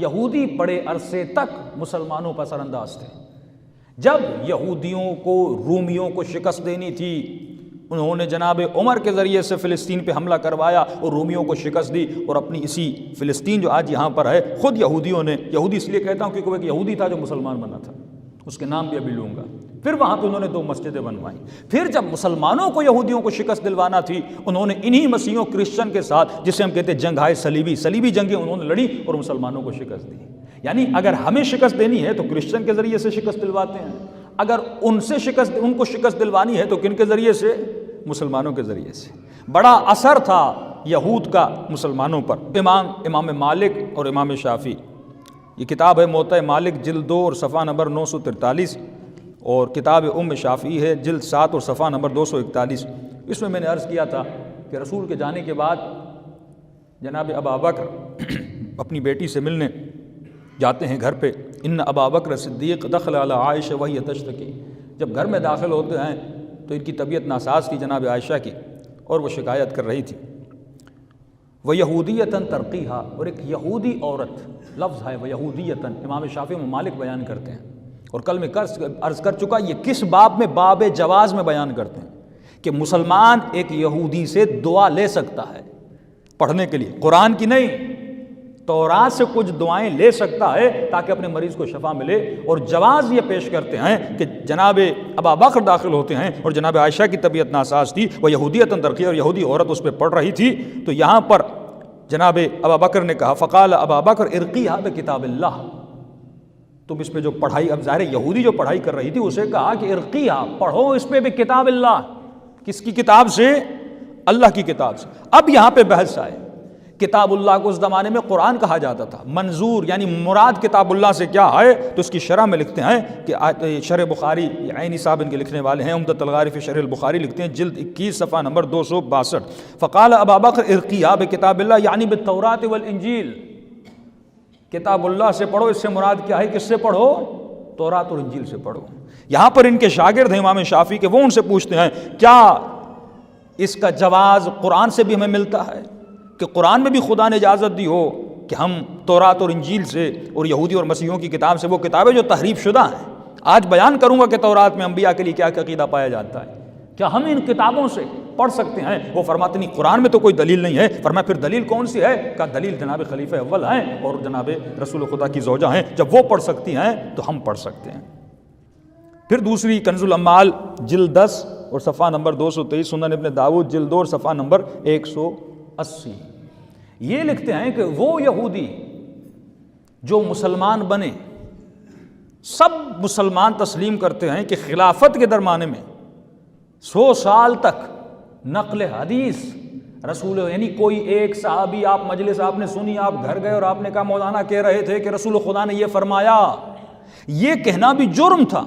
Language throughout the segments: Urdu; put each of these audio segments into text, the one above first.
یہودی بڑے عرصے تک مسلمانوں پر اثر انداز تھے۔ جب یہودیوں کو رومیوں کو شکست دینی تھی، انہوں نے جناب عمر کے ذریعے سے فلسطین پہ حملہ کروایا اور رومیوں کو شکست دی، اور اپنی اسی فلسطین جو آج یہاں پر ہے خود یہودیوں نے، یہودی اس لیے کہتا ہوں کیونکہ وہ ایک یہودی تھا جو مسلمان بنا تھا، اس کے نام بھی ابھی لوں گا۔ پھر وہاں پہ انہوں نے 2 مسجدیں بنوائیں۔ پھر جب مسلمانوں کو یہودیوں کو شکست دلوانا تھی، انہوں نے انہی مسیحیوں کرسچن کے ساتھ، جسے ہم کہتے ہیں جنگ صلیبی جنگیں انہوں نے لڑی اور مسلمانوں کو شکست دی۔ یعنی اگر ہمیں شکست دینی ہے تو کرسچن کے ذریعے سے شکست دلواتے ہیں، اگر ان کو شکست دلوانی ہے تو کن کے ذریعے سے؟ مسلمانوں کے ذریعے سے۔ بڑا اثر تھا یہود کا مسلمانوں پر۔ امام مالک اور امام شافعی، یہ کتاب ہے موطئ مالک جلد 2 اور صفحہ نمبر 943، اور کتاب شافعی ہے جلد 7 اور صفحہ نمبر 241۔ اس میں نے عرض کیا تھا کہ رسول کے جانے کے بعد جناب ابا بکر اپنی بیٹی سے ملنے جاتے ہیں گھر پہ۔ ان ابا بکر صدیق دخل علی عائشہ وہی تشتکی، جب گھر میں داخل ہوتے ہیں تو ان کی طبیعت ناساز تھی جناب عائشہ کی، اور وہ شکایت کر رہی تھی۔ وَيَهُودِيَّةً تَرْقِيهَا، اور ایک یہودی عورت، لفظ ہے وَيَهُودِيَّةً، امام شافعی و مالک بیان کرتے ہیں، اور کل میں عرض کر چکا یہ کس باب میں؟ باب جواز میں بیان کرتے ہیں کہ مسلمان ایک یہودی سے دعا لے سکتا ہے پڑھنے کے لیے، قرآن کی نہیں، تورات سے کچھ دعائیں لے سکتا ہے تاکہ اپنے مریض کو شفا ملے۔ اور جواز یہ پیش کرتے ہیں کہ جناب ابا بکر داخل ہوتے ہیں اور جناب عائشہ کی طبیعت ناساز تھی، وہ یہودیتاً ترقی، اور یہودی عورت اس پہ پڑھ رہی تھی، تو یہاں پر جناب ابا بکر نے کہا فقال ابا بکر ارقیھا بکتاب اللہ، تم اس پہ جو پڑھائی، اب ظاہر یہودی جو پڑھائی کر رہی تھی اسے کہا کہ ارقیھا، پڑھو اس پہ بکتاب اللہ، کس کی کتاب سے؟ اللہ کی کتاب سے۔ اب یہاں پہ بحث آئے، کتاب اللہ کو اس زمانے میں قرآن کہا جاتا تھا، منظور یعنی مراد کتاب اللہ سے کیا ہے؟ تو اس کی شرح میں لکھتے ہیں کہ شرح بخاری، عینی صاحب ان کے لکھنے والے ہیں، عمدۃ الغاری فی شرح البخاری، لکھتے ہیں جلد 21 صفحہ نمبر 262، فقال ابا بکر ارقیھا بکتاب اللہ یعنی بالتوراۃ والانجیل، کتاب اللہ سے پڑھو، اس سے مراد کیا ہے؟ کس سے پڑھو؟ تورات اور انجیل سے پڑھو۔ یہاں پر ان کے شاگرد ہیں امام شافعی کے، وہ ان سے پوچھتے ہیں کیا اس کا جواز قرآن سے بھی ہمیں ملتا ہے؟ کہ قرآن میں بھی خدا نے اجازت دی ہو کہ ہم تورات اور انجیل سے اور یہودی اور مسیحیوں کی کتاب سے، وہ کتابیں جو تحریف شدہ ہیں، آج بیان کروں گا کہ تورات میں انبیاء کے لیے کیا عقیدہ پایا جاتا ہے، کیا ہم ان کتابوں سے پڑھ سکتے ہیں؟ وہ فرماتے نہیں، قرآن میں تو کوئی دلیل نہیں ہے۔ فرمایا پھر دلیل کون سی ہے؟ کہ دلیل جناب خلیفہ اول ہیں اور جناب رسول خدا کی زوجہ ہیں، جب وہ پڑھ سکتی ہیں تو ہم پڑھ سکتے ہیں۔ پھر دوسری کنز الاموال جلد 10 اور صفحہ نمبر 223، سنن ابن داؤد جلد 2 اور صفحہ نمبر 180، یہ لکھتے ہیں کہ وہ یہودی جو مسلمان بنے، سب مسلمان تسلیم کرتے ہیں کہ خلافت کے درمیانے میں 100 سال تک نقل حدیث رسول، یعنی کوئی ایک صحابی، آپ مجلس آپ نے سنی، آپ گھر گئے اور آپ نے کہا مولانا کہہ رہے تھے کہ رسول خدا نے یہ فرمایا، یہ کہنا بھی جرم تھا۔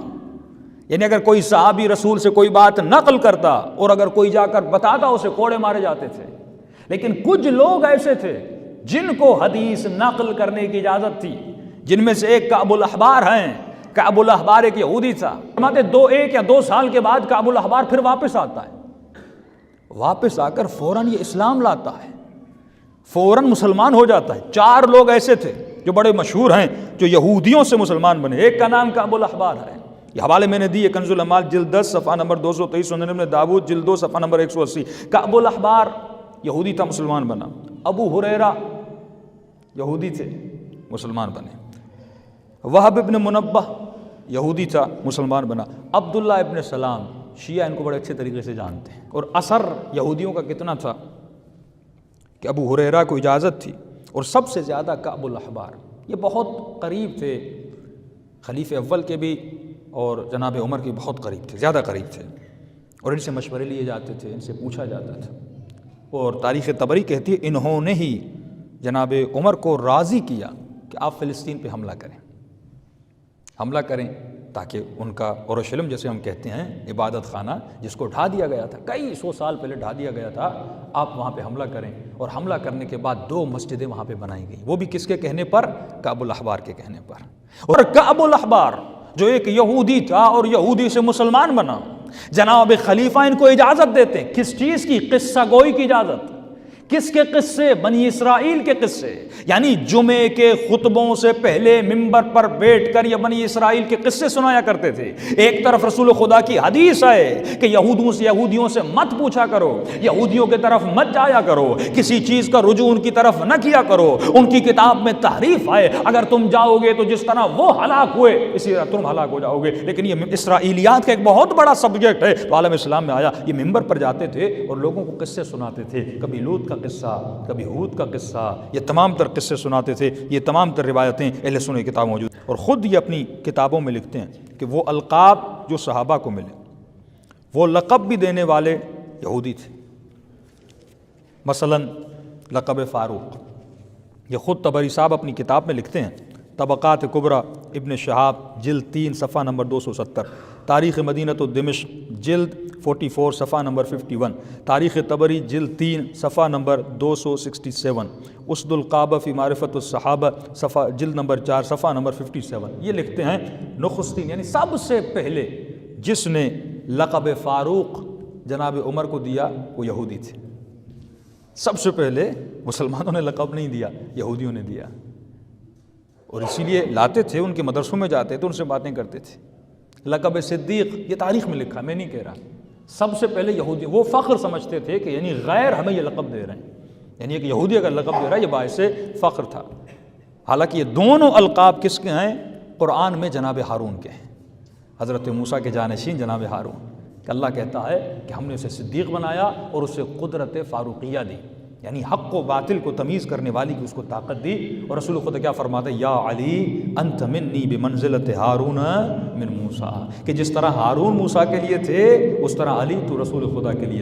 یعنی اگر کوئی صحابی رسول سے کوئی بات نقل کرتا اور اگر کوئی جا کر بتاتا، اسے کوڑے مارے جاتے تھے۔ لیکن کچھ لوگ ایسے تھے جن کو حدیث نقل کرنے کی اجازت تھی، جن میں سے ایک کعب الاحبار ہیں۔ کعب الاحبار ایک یہودی تھا، فرماتے 1 یا 2 سال کے بعد کعب الاحبار پھر واپس آتا ہے، واپس آ کر فوراً یہ اسلام لاتا ہے، فوراً مسلمان ہو جاتا ہے۔ 4 لوگ ایسے تھے جو بڑے مشہور ہیں جو یہودیوں سے مسلمان بنے، ایک کا نام کعب الاحبار ہے۔ یہ حوالے میں نے دیے، کنز الاموال جلد 10 صفحہ نمبر 223، سنن ابن داؤد جلد 2 صفحہ نمبر 180۔ کعب الاحبار یہودی تھا، مسلمان بنا۔ ابو ہریرہ یہودی تھے، مسلمان بنے۔ وہب ابن منبہ یہودی تھا، مسلمان بنا۔ عبداللہ ابن سلام، شیعہ ان کو بڑے اچھے طریقے سے جانتے ہیں۔ اور اثر یہودیوں کا کتنا تھا کہ ابو ہریرہ کو اجازت تھی، اور سب سے زیادہ کعب الاحبار، یہ بہت قریب تھے خلیفہ اول کے بھی اور جناب عمر کے بہت قریب تھے، زیادہ قریب تھے، اور ان سے مشورے لیے جاتے تھے، ان سے پوچھا جاتا تھا۔ اور تاریخ طبری کہتی ہے انہوں نے ہی جناب عمر کو راضی کیا کہ آپ فلسطین پہ حملہ کریں تاکہ ان کا اورشلم جیسے ہم کہتے ہیں عبادت خانہ جس کو ڈھا دیا گیا تھا، کئی 100 سال پہلے ڈھا دیا گیا تھا، آپ وہاں پہ حملہ کریں۔ اور حملہ کرنے کے بعد 2 مسجدیں وہاں پہ بنائی گئیں، وہ بھی کس کے کہنے پر؟ کعب الاحبار کے کہنے پر۔ اور کعب الاحبار جو ایک یہودی تھا اور یہودی سے مسلمان بنا، جناب خلیفہ ان کو اجازت دیتے ہیں، کس چیز کی؟ قصہ گوئی کی اجازت، کس کے قصے؟ بنی اسرائیل کے قصے، یعنی جمعے کے خطبوں سے پہلے ممبر پر بیٹھ کر یہ بنی اسرائیل کے قصے سنایا کرتے تھے۔ ایک طرف رسول خدا کی حدیث ہے کہ یہودیوں سے مت پوچھا کرو، یہودیوں کی طرف مت جایا کرو، کسی چیز کا رجوع ان کی طرف نہ کیا کرو، ان کی کتاب میں تحریف ہے، اگر تم جاؤ گے تو جس طرح وہ ہلاک ہوئے اسی طرح تم ہلاک ہو جاؤ گے۔ لیکن یہ اسرائیلیات کا ایک بہت بڑا سبجیکٹ ہے، تو عالم اسلام میں آیا، یہ ممبر پر جاتے تھے اور لوگوں کو قصے سناتے تھے، کبھی لوط کا قصہ، کبھی ہود کا قصہ، یہ تمام تر قصے سناتے تھے۔ یہ تمام تر روایتیں اہل سنت کی کتاب موجود ہیں، اور خود یہ اپنی کتابوں میں لکھتے ہیں کہ وہ القاب جو صحابہ کو ملے وہ لقب بھی دینے والے یہودی تھے۔ مثلا لقب فاروق، یہ خود طبری صاحب اپنی کتاب میں لکھتے ہیں، طبقات کبریٰ ابن شہاب جلد 3 صفحہ نمبر 270، تاریخ مدینۃ دمشق جلد 44 صفحہ نمبر 51، تاریخ طبری جلد 3 صفحہ نمبر 267، اسد القابہ فی معرفت الصحابہ صفحہ جلد نمبر 4 صفحہ نمبر 57، یہ لکھتے ہیں نخستین یعنی سب سے پہلے جس نے لقب فاروق جناب عمر کو دیا وہ یہودی تھے۔ سب سے پہلے مسلمانوں نے لقب نہیں دیا، یہودیوں نے دیا، اور اسی لیے لاتے تھے، ان کے مدرسوں میں جاتے تھے، ان سے باتیں کرتے تھے۔ لقب صدیق یہ تاریخ میں لکھا، میں نہیں کہہ رہا، سب سے پہلے یہودی، وہ فخر سمجھتے تھے کہ یعنی غیر ہمیں یہ لقب دے رہے ہیں، یعنی ایک یہودی اگر لقب دے رہا ہے یہ باعث فخر تھا۔ حالانکہ یہ دونوں القاب کس کے ہیں؟ قرآن میں جناب ہارون کے ہیں، حضرت موسیٰ کے جانشین جناب ہارون، کہ اللہ کہتا ہے کہ ہم نے اسے صدیق بنایا اور اسے قدرت فاروقیہ دی، یعنی حق و باطل کو تمیز کرنے والی کی اس کو طاقت دی۔ اور رسول خدا کیا فرماتا ہے؟ یا علی انت منی بمنزلت ہارون من موسیٰ، کہ جس طرح ہارون موسیٰ کے لیے تھے اس طرح علی تو رسول خدا کے لیے